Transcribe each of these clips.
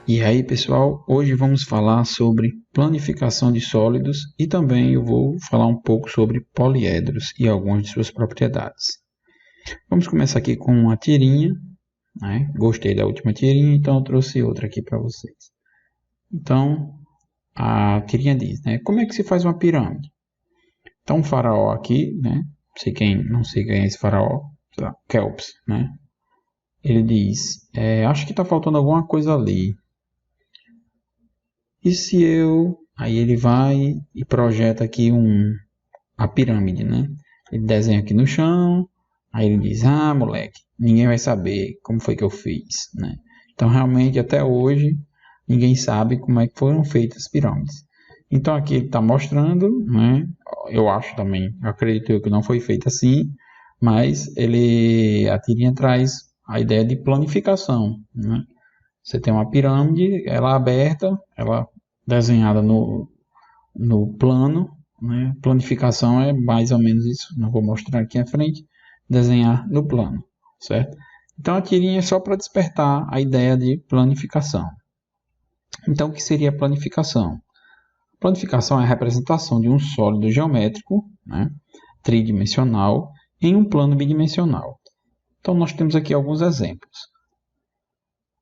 E aí, pessoal, hoje vamos falar sobre planificação de sólidos e também eu vou falar um pouco sobre poliedros e algumas de suas propriedades. Vamos começar aqui com uma tirinha, né? Gostei da última tirinha, então eu trouxe outra aqui para vocês. Então, a tirinha diz, né? Como é que se faz uma pirâmide? Então, um faraó aqui, né? Não sei quem é esse faraó, sei lá, Kelps, né? Ele diz, acho que está faltando alguma coisa ali. E se eu... Aí ele vai e projeta aqui a pirâmide, né? Ele desenha aqui no chão, aí ele diz, moleque, ninguém vai saber como foi que eu fiz, né? Então, realmente, até hoje, ninguém sabe como é que foram feitas as pirâmides. Então, aqui ele está mostrando, né? Eu acho também, eu acredito que não foi feito assim, mas a tirinha traz a ideia de planificação, né? Você tem uma pirâmide, ela aberta, ela desenhada no plano, né? Planificação é mais ou menos isso, não vou mostrar aqui à frente, desenhar no plano, certo? Então a tirinha é só para despertar a ideia de planificação. Então o que seria planificação? Planificação é a representação de um sólido geométrico, né? Tridimensional, em um plano bidimensional. Então nós temos aqui alguns exemplos.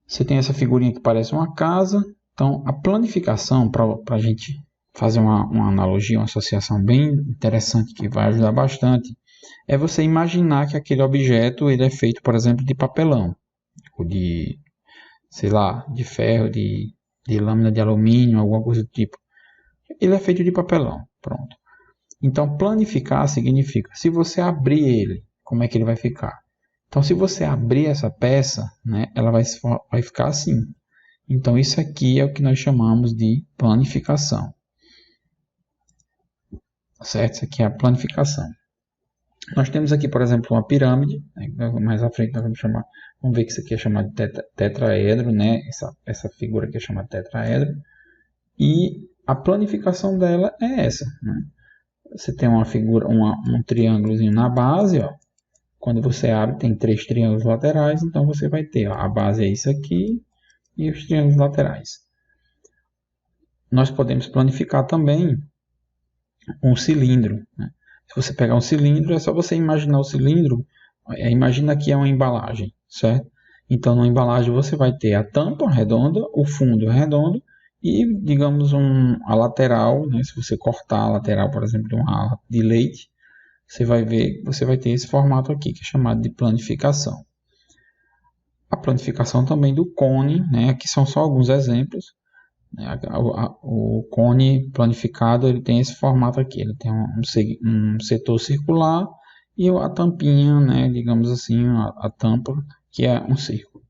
Você tem essa figurinha que parece uma casa. Então, a planificação, para a gente fazer uma analogia, uma associação bem interessante que vai ajudar bastante, é você imaginar que aquele objeto ele é feito, por exemplo, de papelão, ou de, sei lá, de ferro, de lâmina de alumínio, alguma coisa do tipo. Ele é feito de papelão, pronto. Então, planificar significa, se você abrir ele, como é que ele vai ficar? Então, se você abrir essa peça, né, ela vai ficar assim. Então, isso aqui é o que nós chamamos de planificação. Certo? Isso aqui é a planificação. Nós temos aqui, por exemplo, uma pirâmide. Né, mais à frente nós vamos ver que isso aqui é chamado de tetraedro, né? Essa figura aqui é chamada de tetraedro. E a planificação dela é essa. Né? Você tem uma figura, um triângulozinho na base, ó. Quando você abre, tem 3 triângulos laterais, então você vai ter, ó, a base é isso aqui e os triângulos laterais. Nós podemos planificar também um cilindro. Né? Se você pegar um cilindro, é só você imaginar o cilindro, imagina que é uma embalagem, certo? Então, na embalagem você vai ter a tampa redonda, o fundo redondo e, digamos, a lateral, né? Se você cortar a lateral, por exemplo, de uma lata de leite, você vai ter esse formato aqui, que é chamado de planificação. A planificação também do cone, né? Aqui são só alguns exemplos. O cone planificado ele tem esse formato aqui. Ele tem um setor circular e a tampinha, né? Digamos assim, a tampa, que é um círculo.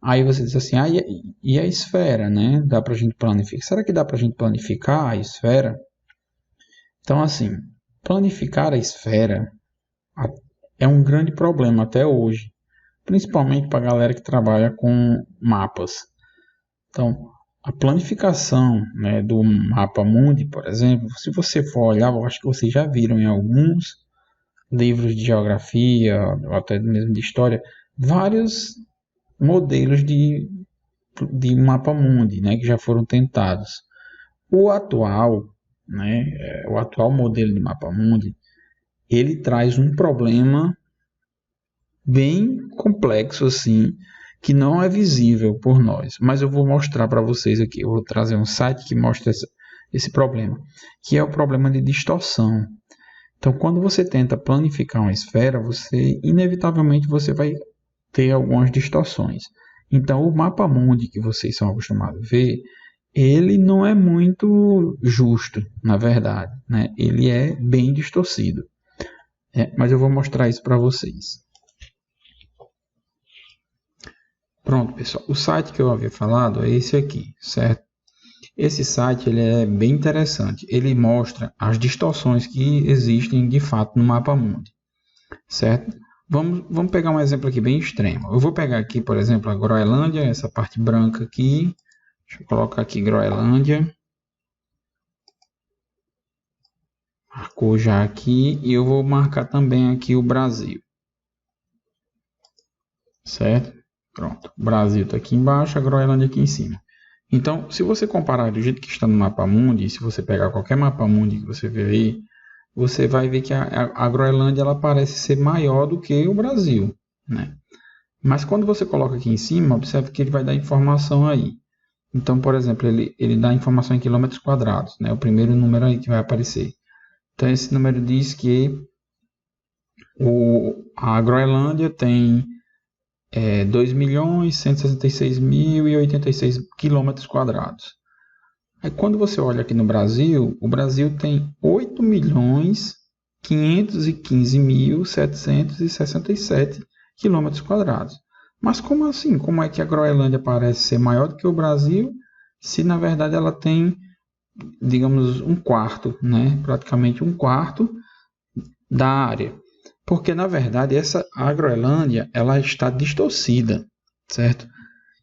Aí você diz assim, e a esfera, né? Dá para a gente planificar? Será que dá para a gente planificar a esfera? Então, assim, planificar a esfera é um grande problema até hoje, principalmente para a galera que trabalha com mapas. Então, a planificação, né, do mapa mundi, por exemplo, se você for olhar, eu acho que vocês já viram em alguns livros de geografia, ou até mesmo de história, vários modelos de mapa mundi, né, que já foram tentados. O atual modelo de mapa mundi, ele traz um problema bem complexo assim, que não é visível por nós, mas eu vou mostrar para vocês aqui, eu vou trazer um site que mostra esse problema, que é o problema de distorção. Então, quando você tenta planificar uma esfera, inevitavelmente você vai ter algumas distorções. Então, o mapa mundi que vocês são acostumados a ver, ele não é muito justo, na verdade, né? Ele é bem distorcido. Mas eu vou mostrar isso para vocês. Pronto, pessoal. O site que eu havia falado é esse aqui, certo? Esse site ele é bem interessante. Ele mostra as distorções que existem de fato no mapa mundi, certo? Vamos pegar um exemplo aqui bem extremo. Eu vou pegar aqui, por exemplo, a Groenlândia, essa parte branca aqui. Deixa eu colocar aqui Groenlândia. Marcou já aqui. E eu vou marcar também aqui o Brasil. Certo? Pronto. O Brasil está aqui embaixo, a Groenlândia aqui em cima. Então, se você comparar do jeito que está no MapaMundi, se você pegar qualquer MapaMundi que você ver aí, você vai ver que a Groenlândia ela parece ser maior do que o Brasil, né? Mas quando você coloca aqui em cima, observe que ele vai dar informação aí. Então, por exemplo, ele dá informação em quilômetros quadrados, né? O primeiro número aí que vai aparecer. Então, esse número diz que a Groenlândia tem 2.166.086 quilômetros quadrados. Aí, quando você olha aqui no Brasil, o Brasil tem 8.515.767 quilômetros quadrados. Mas como assim? Como é que a Groenlândia parece ser maior do que o Brasil, se na verdade ela tem, digamos, um quarto, né? Praticamente um quarto da área? Porque na verdade a Groenlândia ela está distorcida, certo?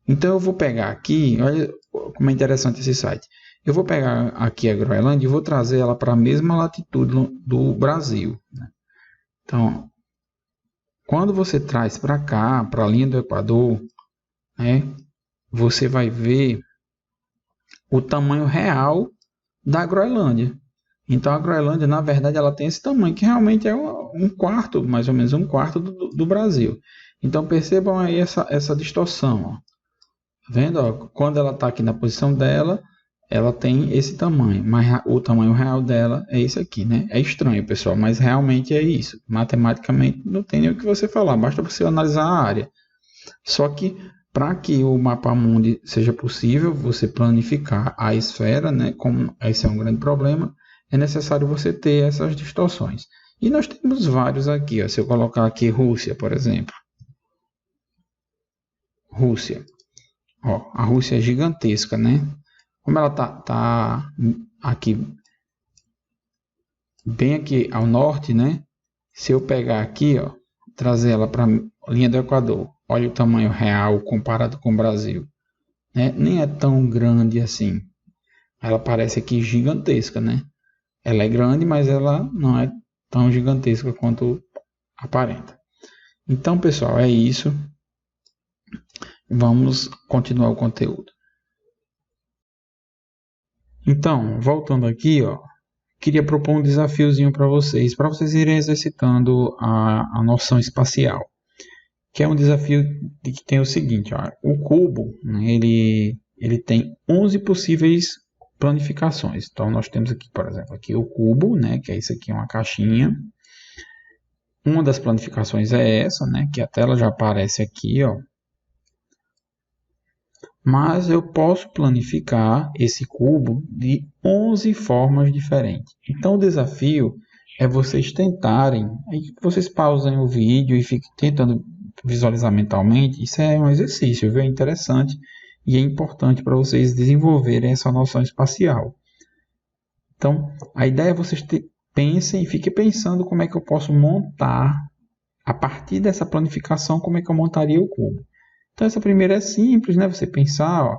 Então eu vou pegar aqui, olha como é interessante esse site. Eu vou pegar aqui a Groenlândia e vou trazer ela para a mesma latitude do Brasil, né? Então, quando você traz para cá, para a linha do Equador, né, você vai ver o tamanho real da Groenlândia. Então a Groenlândia, na verdade, ela tem esse tamanho, que realmente é um quarto, mais ou menos um quarto do Brasil. Então percebam aí essa distorção. Ó. Tá vendo? Ó? Quando ela está aqui na posição dela, ela tem esse tamanho, mas o tamanho real dela é esse aqui, né? É estranho, pessoal, mas realmente é isso. Matematicamente não tem nem o que você falar, basta você analisar a área. Só que para que o MapaMundi seja possível, você planificar a esfera, né? Como esse é um grande problema, é necessário você ter essas distorções. E nós temos vários aqui. Ó. Se eu colocar aqui Rússia, por exemplo. Rússia. Ó, a Rússia é gigantesca, né? Como ela tá aqui, bem aqui ao norte, né? Se eu pegar aqui, ó, trazer ela para a linha do Equador, olha o tamanho real comparado com o Brasil. Né? Nem é tão grande assim. Ela parece aqui gigantesca, né? Ela é grande, mas ela não é tão gigantesca quanto aparenta. Então, pessoal, é isso. Vamos continuar o conteúdo. Então, voltando aqui, ó, queria propor um desafiozinho para vocês irem exercitando a noção espacial. Que é um desafio que tem o seguinte, ó, o cubo, né, ele tem 11 possíveis planificações. Então, nós temos aqui, por exemplo, aqui o cubo, né, que é isso aqui, uma caixinha. Uma das planificações é essa, né, que a tela já aparece aqui, ó. Mas eu posso planificar esse cubo de 11 formas diferentes. Então, o desafio é vocês tentarem, aí vocês pausem o vídeo e fiquem tentando visualizar mentalmente. Isso é um exercício, viu? É interessante e é importante para vocês desenvolverem essa noção espacial. Então, a ideia é vocês pensem e fiquem pensando como é que eu posso montar, a partir dessa planificação, como é que eu montaria o cubo. Então, essa primeira é simples, né? Você pensar, ó,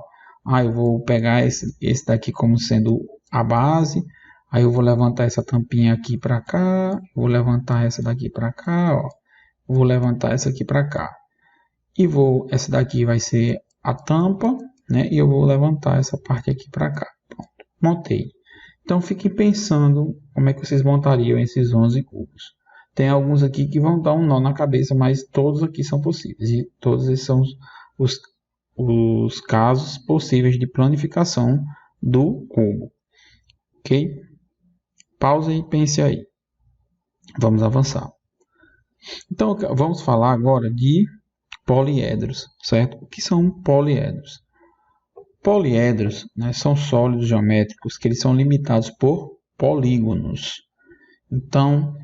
eu vou pegar esse daqui como sendo a base, aí eu vou levantar essa tampinha aqui para cá, vou levantar essa daqui para cá, ó, vou levantar essa aqui para cá. E essa daqui vai ser a tampa, né? E eu vou levantar essa parte aqui para cá. Pronto, montei. Então, fiquem pensando como é que vocês montariam esses 11 cubos. Tem alguns aqui que vão dar um nó na cabeça, mas todos aqui são possíveis. E todos esses são os casos possíveis de planificação do cubo. Ok? Pausa e pense aí. Vamos avançar. Então, vamos falar agora de poliedros, certo? O que são poliedros? Poliedros, né, são sólidos geométricos que eles são limitados por polígonos. Então,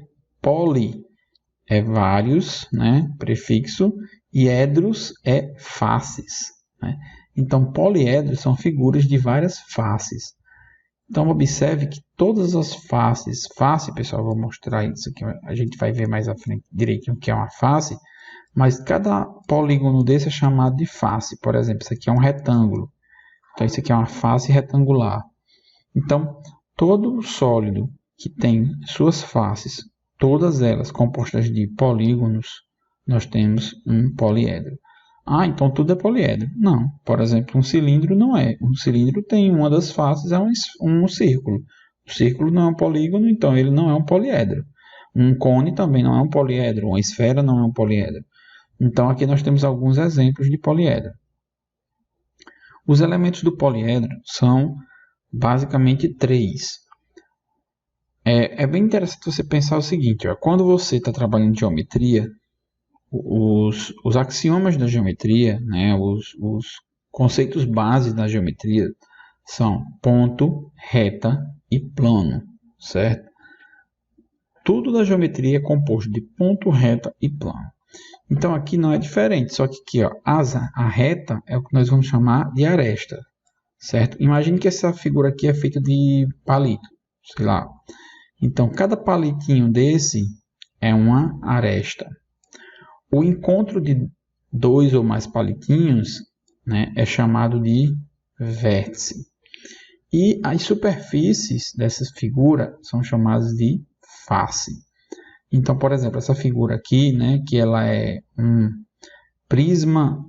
poli é vários, né, prefixo, e edros é faces. Né? Então, poliedros são figuras de várias faces. Então, observe que todas as faces, face, pessoal, vou mostrar isso aqui, a gente vai ver mais à frente direitinho o que é uma face, mas cada polígono desse é chamado de face. Por exemplo, isso aqui é um retângulo. Então, isso aqui é uma face retangular. Então, todo sólido que tem suas faces, todas elas compostas de polígonos, nós temos um poliedro. Ah, então tudo é poliedro. Não. Por exemplo, um cilindro não é. Um cilindro tem uma das faces, é um círculo. O círculo não é um polígono, então ele não é um poliedro. Um cone também não é um poliedro. Uma esfera não é um poliedro. Então aqui nós temos alguns exemplos de poliedro. Os elementos do poliedro são basicamente três. É bem interessante você pensar o seguinte, ó, quando você está trabalhando em geometria, os axiomas da geometria, né, os conceitos básicos da geometria são ponto, reta e plano, certo? Tudo da geometria é composto de ponto, reta e plano. Então aqui não é diferente, só que aqui ó, a reta é o que nós vamos chamar de aresta, certo? Imagine que essa figura aqui é feita de palito, sei lá. Então cada palitinho desse é uma aresta. O encontro de dois ou mais palitinhos, né, é chamado de vértice. E as superfícies dessa figura são chamadas de face. Então, por exemplo, essa figura aqui, né, que ela é um prisma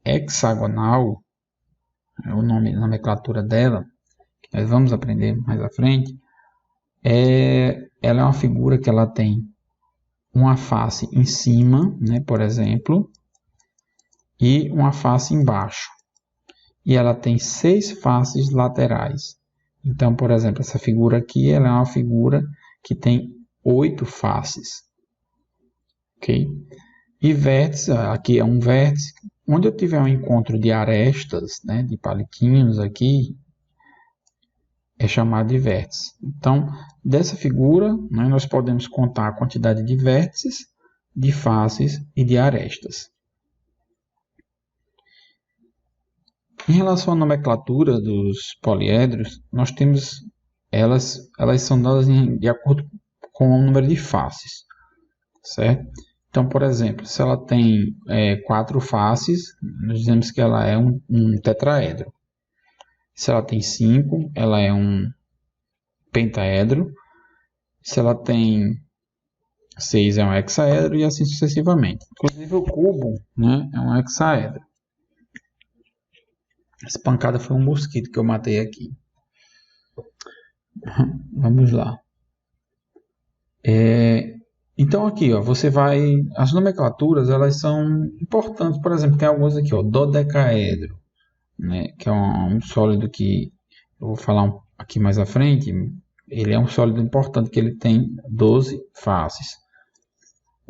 hexagonal, é o nome, a nomenclatura dela, que nós vamos aprender mais à frente, ela é uma figura que ela tem uma face em cima, né, por exemplo, e uma face embaixo. E ela tem 6 faces laterais. Então, por exemplo, essa figura aqui ela é uma figura que tem 8 faces. Ok? E vértice, aqui é um vértice. Onde eu tiver um encontro de arestas, né, de palitinhos aqui, é chamado de vértice. Então, dessa figura, né, nós podemos contar a quantidade de vértices, de faces e de arestas. Em relação à nomenclatura dos poliedros, nós temos elas são dadas de acordo com o número de faces, certo? Então, por exemplo, se ela tem 4 faces, nós dizemos que ela é um tetraedro. Se ela tem 5, ela é um pentaedro. Se ela tem 6, é um hexaedro e assim sucessivamente. Inclusive o cubo, né, é um hexaedro. Essa pancada foi um mosquito que eu matei aqui. Vamos lá. Então aqui, ó, você vai... As nomenclaturas, elas são importantes. Por exemplo, tem alguns aqui, ó, dodecaedro, né, que é um sólido que eu vou falar aqui mais à frente. Ele é um sólido importante, que ele tem 12 faces.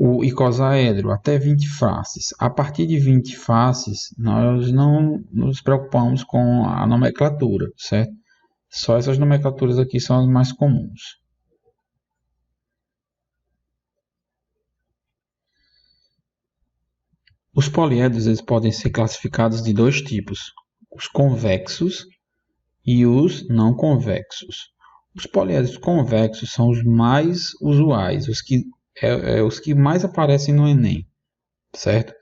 O icosaedro, até 20 faces. A partir de 20 faces, nós não nos preocupamos com a nomenclatura, certo? Só essas nomenclaturas aqui são as mais comuns. Os poliedros eles podem ser classificados de dois tipos, os convexos e os não convexos. Os poliedros convexos são os mais usuais, os que mais aparecem no Enem, certo?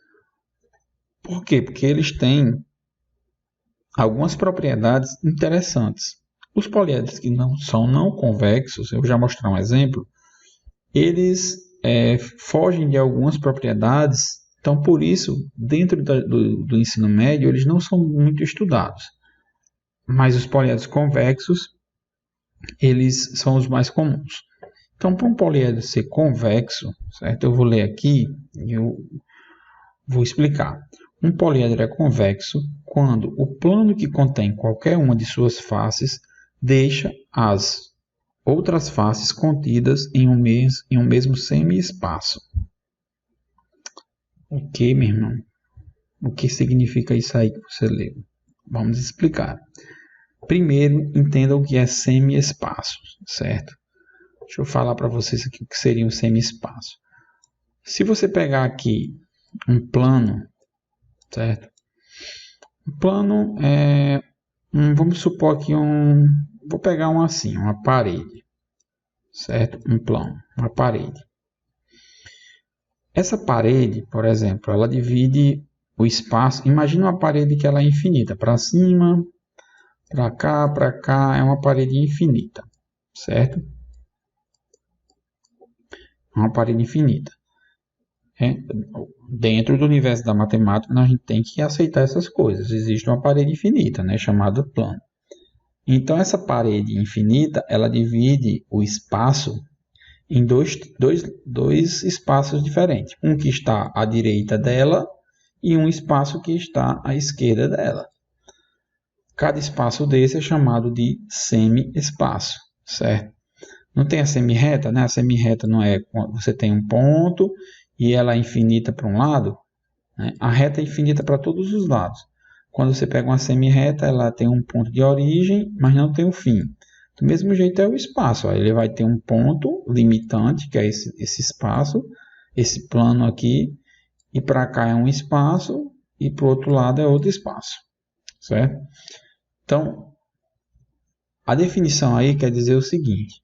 Por quê? Porque eles têm algumas propriedades interessantes. Os poliedros que não são não convexos, eu vou já mostrar um exemplo, eles fogem de algumas propriedades. Então, por isso, dentro do ensino médio, eles não são muito estudados. Mas os poliedros convexos, eles são os mais comuns. Então, para um poliedro ser convexo, certo? Eu vou ler aqui e eu vou explicar. Um poliedro é convexo quando o plano que contém qualquer uma de suas faces deixa as outras faces contidas em um mesmo semi-espaço. Ok, meu irmão? O que significa isso aí que você leu? Vamos explicar. Primeiro, entenda o que é semi-espaço, certo? Deixa eu falar para vocês aqui o que seria um semi-espaço. Se você pegar aqui um plano, certo? Um plano é... vamos supor aqui vou pegar assim, uma parede, certo? Um plano, uma parede. Essa parede, por exemplo, ela divide o espaço. Imagina uma parede que ela é infinita, para cima, para cá, é uma parede infinita, certo? Uma parede infinita. Dentro do universo da matemática, a gente tem que aceitar essas coisas. Existe uma parede infinita, né, chamada plano. Então, essa parede infinita, ela divide o espaço em dois espaços diferentes. Um que está à direita dela e um espaço que está à esquerda dela. Cada espaço desse é chamado de semi-espaço, certo? Não tem a semi-reta, né? A semi-reta não é quando você tem um ponto e ela é infinita para um lado, né? A reta é infinita para todos os lados. Quando você pega uma semi-reta, ela tem um ponto de origem, mas não tem um fim. Do mesmo jeito é o espaço. Ó. Ele vai ter um ponto limitante, que é esse espaço, esse plano aqui, e para cá é um espaço, e para o outro lado é outro espaço, certo? Então, a definição aí quer dizer o seguinte.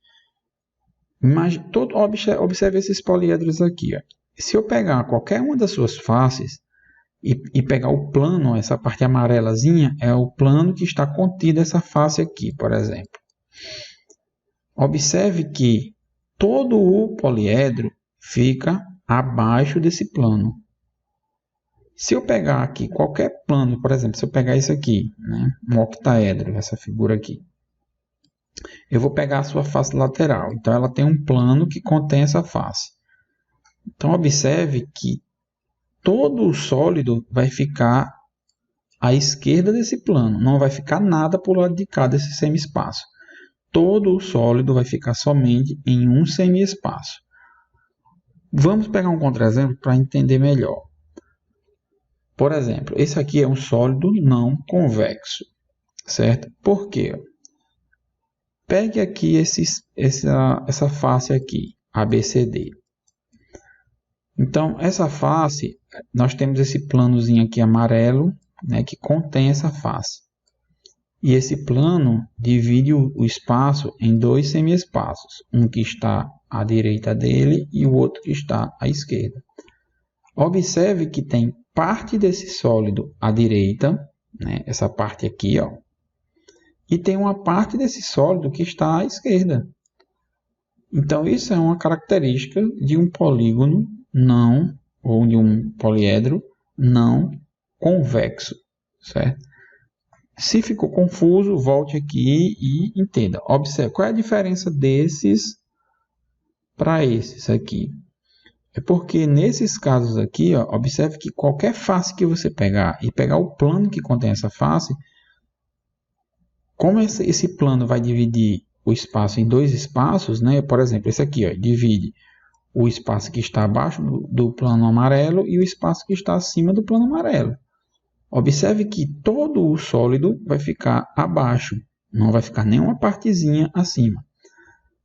Observe esses poliedros aqui. Ó. Se eu pegar qualquer uma das suas faces e pegar o plano, essa parte amarelazinha, é o plano que está contido essa face aqui, por exemplo. Observe que todo o poliedro fica abaixo desse plano. Se eu pegar aqui qualquer plano, por exemplo, se eu pegar isso aqui, né, um octaedro, essa figura aqui, eu vou pegar a sua face lateral. Então, ela tem um plano que contém essa face. Então, observe que todo o sólido vai ficar à esquerda desse plano. Não vai ficar nada para o lado de cá desse semi-espaço. Todo o sólido vai ficar somente em um semi-espaço. Vamos pegar um contra-exemplo para entender melhor. Por exemplo, esse aqui é um sólido não convexo, certo? Por quê? Pegue aqui essa face aqui, ABCD. Então, essa face, nós temos esse planozinho aqui amarelo, né, que contém essa face. E esse plano divide o espaço em dois semi-espaços, um que está à direita dele e o outro que está à esquerda. Observe que tem parte desse sólido à direita, né, essa parte aqui, ó, e tem uma parte desse sólido que está à esquerda. Então, isso é uma característica de um polígono não, ou de um poliedro não convexo, certo? Se ficou confuso, volte aqui e entenda. Observe qual é a diferença desses para esses aqui. É porque nesses casos aqui, ó, observe que qualquer face que você pegar e pegar o plano que contém essa face, como esse plano vai dividir o espaço em dois espaços, né? Por exemplo, esse aqui, ó, divide o espaço que está abaixo do plano amarelo e o espaço que está acima do plano amarelo. Observe que todo o sólido vai ficar abaixo, não vai ficar nenhuma partezinha acima.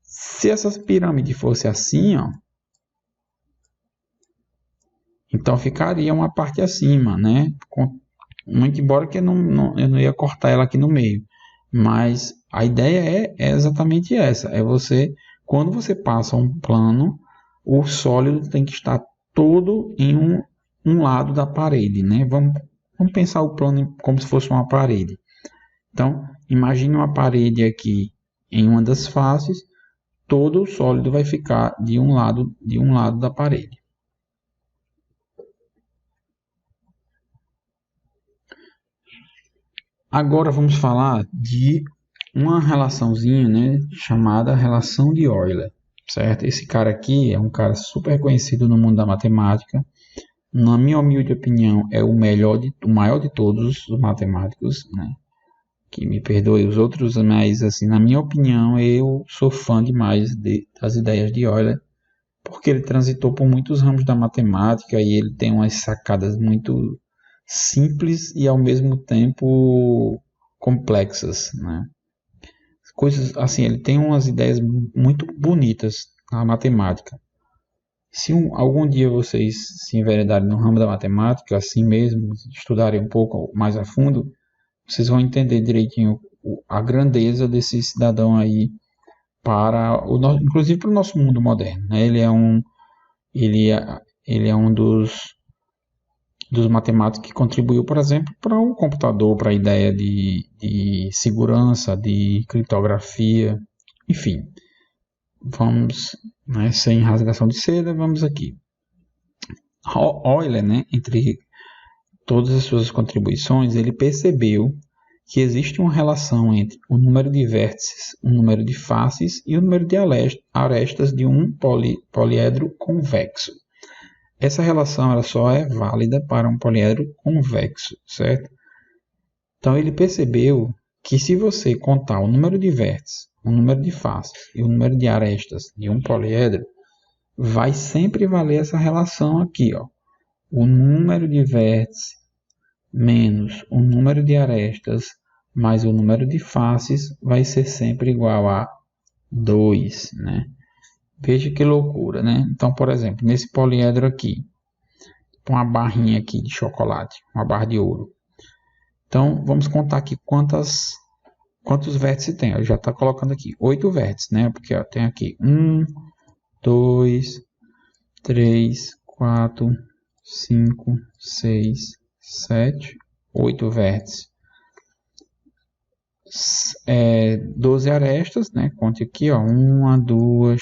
Se essa pirâmide fosse assim, ó, então ficaria uma parte acima, né? Muito embora que eu não ia cortar ela aqui no meio. Mas a ideia é exatamente essa. É quando você passa um plano, o sólido tem que estar todo em um lado da parede, né? Vamos pensar o plano como se fosse uma parede. Então, imagine uma parede aqui em uma das faces, todo o sólido vai ficar de um lado da parede. Agora vamos falar de uma relaçãozinha, né, chamada relação de Euler, certo? Esse cara aqui é um cara super conhecido no mundo da matemática. Na minha humilde opinião, é o maior de todos os matemáticos, né? Que me perdoe os outros, mas assim, na minha opinião, eu sou fã demais das ideias de Euler, porque ele transitou por muitos ramos da matemática e ele tem umas sacadas muito simples e ao mesmo tempo complexas, né? Coisas assim, ele tem umas ideias muito bonitas na matemática. Se algum dia vocês se enveredarem no ramo da matemática, assim mesmo, estudarem um pouco mais a fundo, vocês vão entender direitinho a grandeza desse cidadão aí inclusive para o nosso mundo moderno, né? Ele é um dos matemáticos que contribuiu, por exemplo, para o computador, para a ideia de segurança, de criptografia, enfim. Vamos, né, sem rasgação de seda, vamos aqui. Euler, né, entre todas as suas contribuições, ele percebeu que existe uma relação entre o número de vértices, o número de faces e o número de arestas de um poliedro convexo. Essa relação ela só é válida para um poliedro convexo, certo? Então ele percebeu que se você contar o número de vértices, o número de faces e o número de arestas de um poliedro, vai sempre valer essa relação aqui, ó. O número de vértices menos o número de arestas mais o número de faces vai ser sempre igual a 2, né? Veja que loucura, né? Então, por exemplo, nesse poliedro aqui, uma barrinha aqui de chocolate, uma barra de ouro. Então, vamos contar aqui quantos vértices tem. Eu já está colocando aqui 8 vértices, né? Porque ó, tem aqui 1, 2, 3, 4, 5, 6, 7, 8 vértices. 12 arestas, né? Conte aqui, ó. 1, 2,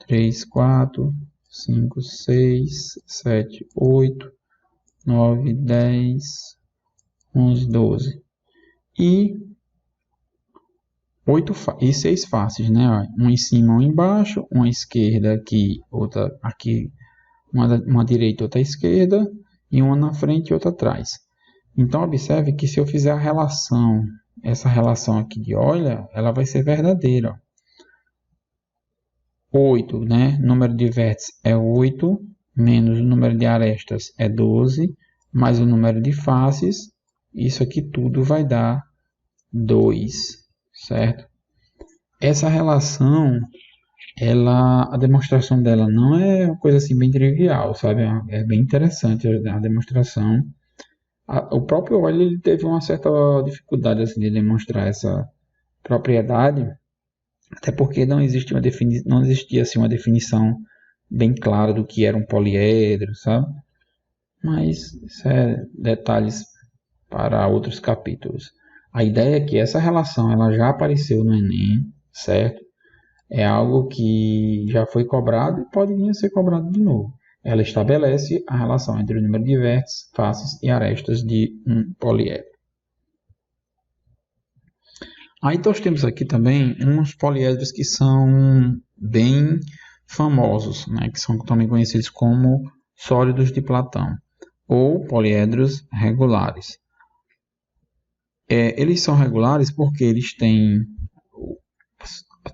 3, 4, 5, 6, 7, 8, 9, 10, 11, 12. E 6 faces, né? Um em cima, um embaixo, uma esquerda aqui, outra aqui, uma direita, outra esquerda, e uma na frente e outra atrás. Então, observe que se eu fizer a relação, essa relação aqui de Euler, ela vai ser verdadeira. 8, né? Número de vértices é 8, menos o número de arestas é 12, mais o número de faces, isso aqui tudo vai dar 2, certo? Essa relação, a demonstração dela não é uma coisa assim bem trivial, sabe? É bem interessante a demonstração. O próprio Euler ele teve uma certa dificuldade assim, de demonstrar essa propriedade, até porque não existia assim, uma definição bem clara do que era um poliedro, sabe? Mas isso é detalhes para outros capítulos. A ideia é que essa relação ela já apareceu no Enem, certo? É algo que já foi cobrado e pode vir a ser cobrado de novo. Ela estabelece a relação entre o número de vértices, faces e arestas de um poliedro. Aí nós temos aqui também uns poliedros que são bem famosos, né? Que são também conhecidos como sólidos de Platão, ou poliedros regulares. Eles são regulares porque eles têm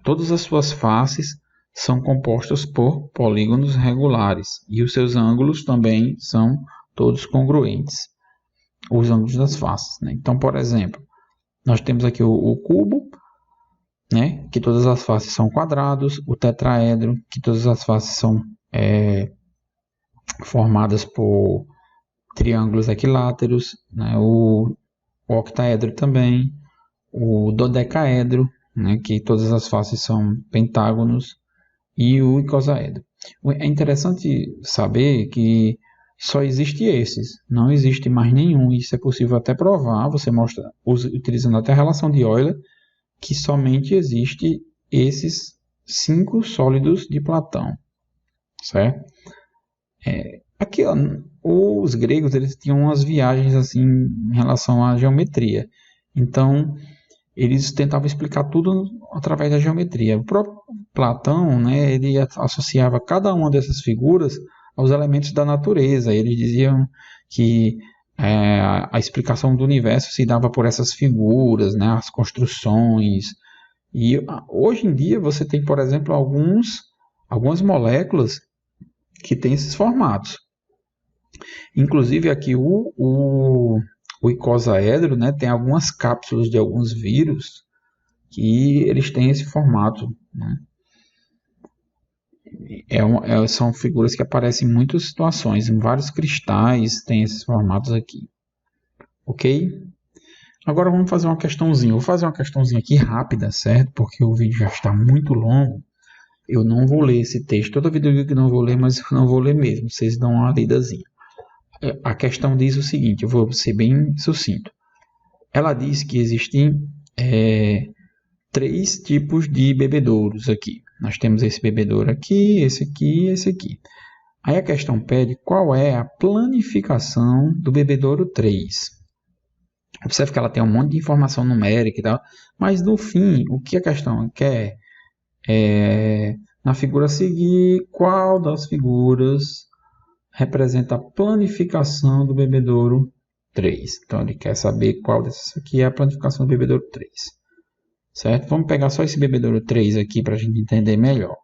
todas as suas faces são compostas por polígonos regulares e os seus ângulos também são todos congruentes, os ângulos das faces, né? Então, por exemplo, nós temos aqui o cubo, né? Que todas as faces são quadrados, o tetraedro, que todas as faces são formadas por triângulos equiláteros, né? O octaedro também, o dodecaedro, né? Que todas as faces são pentágonos, e o icosaedro. É interessante saber que só existe esses, não existe mais nenhum. Isso é possível até provar, você mostra utilizando até a relação de Euler, que somente existe esses 5 sólidos de Platão, certo? Aqui, ó, os gregos eles tinham umas viagens assim em relação à geometria. Então, eles tentavam explicar tudo através da geometria. O próprio Platão, né, ele associava cada uma dessas figuras aos elementos da natureza. Eles diziam que a explicação do universo se dava por essas figuras, né, as construções. E hoje em dia você tem, por exemplo, algumas moléculas que têm esses formatos. Inclusive aqui o icosaedro, né, tem algumas cápsulas de alguns vírus que eles têm esse formato, né? São figuras que aparecem em muitas situações, em vários cristais tem esses formatos aqui, ok? Agora vamos fazer uma questãozinha. Vou fazer uma questãozinha aqui rápida, certo? Porque o vídeo já está muito longo. Eu não vou ler esse texto. Toda vida eu digo que não vou ler, mas eu não vou ler mesmo. Vocês dão uma lidazinha. A questão diz o seguinte, eu vou ser bem sucinto. Ela diz que existem 3 tipos de bebedouros aqui. Nós temos esse bebedouro aqui, esse aqui e esse aqui. Aí a questão pede qual é a planificação do bebedouro 3. Observe que ela tem um monte de informação numérica e tal, mas no fim, o que a questão quer é, na figura a seguir, qual das figuras representa a planificação do bebedouro 3. Então ele quer saber qual dessas aqui é a planificação do bebedouro 3. Certo? Vamos pegar só esse bebedouro 3 aqui para a gente entender melhor.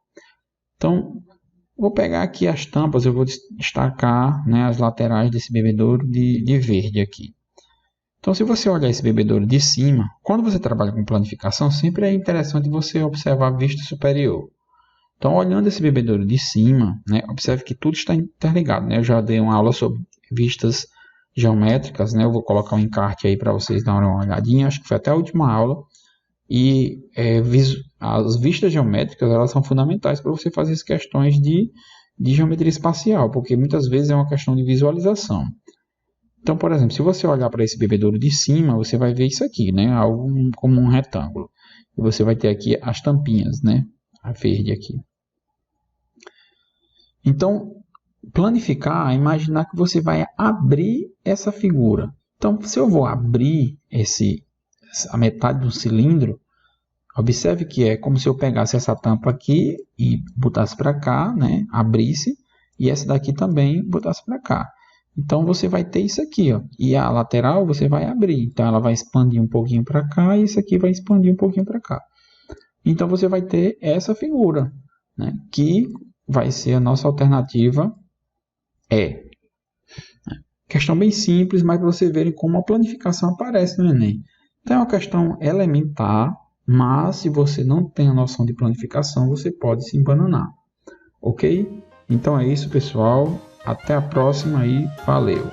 Então, vou pegar aqui as tampas, eu vou destacar, né, as laterais desse bebedouro de verde aqui. Então, se você olhar esse bebedouro de cima, quando você trabalha com planificação, sempre é interessante você observar a vista superior. Então, olhando esse bebedouro de cima, né, observe que tudo está interligado. Né? Eu já dei uma aula sobre vistas geométricas, né? Eu vou colocar um encarte aí para vocês darem uma olhadinha, acho que foi até a última aula. E as vistas geométricas, elas são fundamentais para você fazer as questões de geometria espacial, porque muitas vezes é uma questão de visualização. Então, por exemplo, se você olhar para esse bebedouro de cima, você vai ver isso aqui, né? Algo como um retângulo. E você vai ter aqui as tampinhas, né? A verde aqui. Então, planificar é imaginar que você vai abrir essa figura. Então, se eu vou abrir a metade do cilindro, observe que é como se eu pegasse essa tampa aqui e botasse para cá, né? Abrisse, e essa daqui também botasse para cá. Então, você vai ter isso aqui, ó. E a lateral você vai abrir. Então, ela vai expandir um pouquinho para cá e isso aqui vai expandir um pouquinho para cá. Então, você vai ter essa figura, né? Que vai ser a nossa alternativa E. Questão bem simples, mas para vocês verem como a planificação aparece no Enem. Então, é uma questão elementar, mas se você não tem a noção de planificação, você pode se embananar. Ok? Então é isso, pessoal. Até a próxima e valeu!